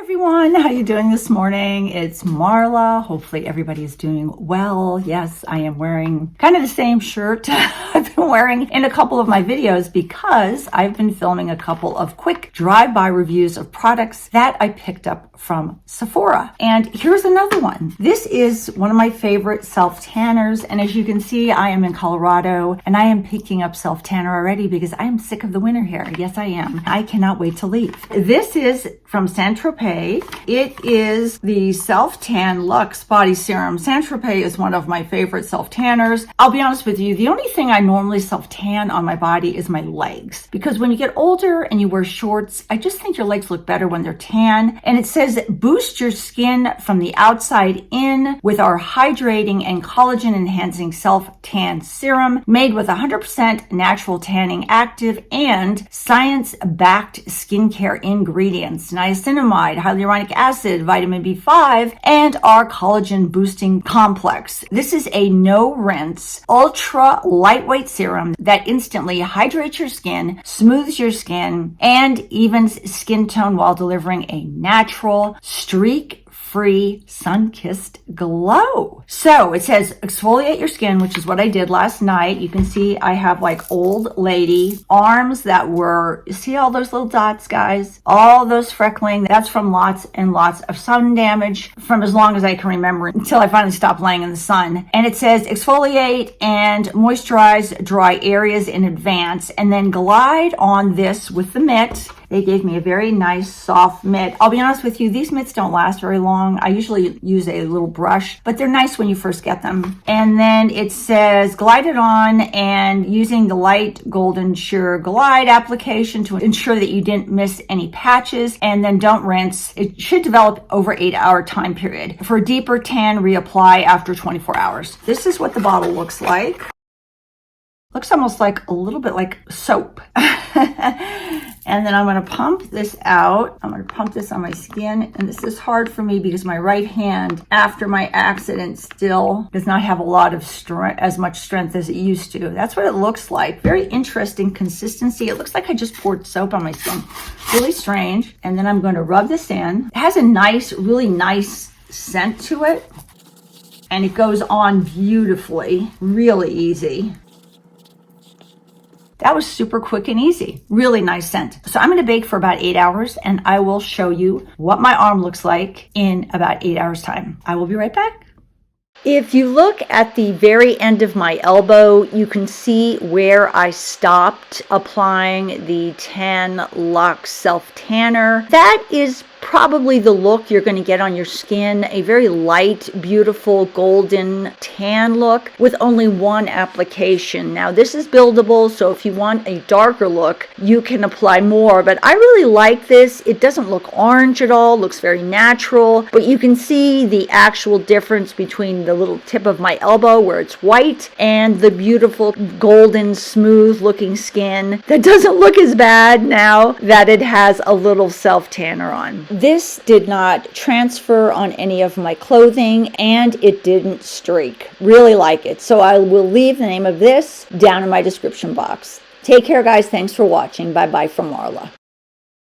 everyone, how you doing this morning? It's Marla. Hopefully everybody's doing well. Yes, I am wearing kind of the same shirt I've been wearing in a couple of my videos because I've been filming a couple of quick drive-by reviews of products that I picked up from Sephora. And here's another one. This is one of my favorite self-tanners, and as you can see, I am in Colorado and I am picking up self-tanner already because I am sick of the winter here. Yes, I am. I cannot wait to leave. This is from Tropez. It is the Self-Tan Luxe Body Serum. Tropez is one of my favorite self-tanners. I'll be honest with you, the only thing I normally self-tan on my body is my legs. Because when you get older and you wear shorts, I just think your legs look better when they're tan. And it says, boost your skin from the outside in with our hydrating and collagen enhancing self-tan serum made with 100% natural tanning active and science-backed skincare ingredients. Niacinamide, hyaluronic acid, vitamin B5, and our collagen boosting complex. This is a no rinse, ultra lightweight serum that instantly hydrates your skin, smooths your skin, and evens skin tone while delivering a natural, streak-free, sun-kissed glow. So it says exfoliate your skin, which is what I did last night. You can see I have like old lady arms that were, see all those little dots, guys? All those freckling, that's from lots and lots of sun damage from as long as I can remember until I finally stopped laying in the sun. And it says exfoliate and moisturize dry areas in advance and then glide on this with the mitt. They gave me a very nice soft mitt. I'll be honest with you, these mitts don't last very long. I usually use a little brush, but they're nice when you first get them. And then it says glide it on and using the light golden sheer glide application to ensure that you didn't miss any patches, and then don't rinse. It should develop over 8-hour time period. For a deeper tan, reapply after 24 hours. This is what the bottle looks like. Looks almost like a little bit like soap. And then I'm going to pump this out. I'm going to pump this on my skin. And this is hard for me because my right hand, after my accident, still does not have a lot of strength, as much strength as it used to. That's what it looks like. Very interesting consistency. It looks like I just poured soap on my skin. Really strange. And then I'm going to rub this in. It has a nice, really nice scent to it. And it goes on beautifully. Really easy. That was super quick and easy. Really nice scent. So I'm going to bake for about 8 hours and I will show you what my arm looks like in about 8 hours time. I will be right back. If you look at the very end of my elbow, you can see where I stopped applying the Tan Luxe Self Tanner. That is probably the look you're going to get on your skin, a very light, beautiful, golden tan look with only one application. Now this is buildable, so if you want a darker look, you can apply more, but I really like this. It doesn't look orange at all, looks very natural, but you can see the actual difference between the little tip of my elbow where it's white and the beautiful golden smooth looking skin that doesn't look as bad now that it has a little self tanner on. This did not transfer on any of my clothing and it didn't streak. Really like it. So I will leave the name of this down in my description box. Take care, guys. Thanks for watching. Bye-bye from Marla.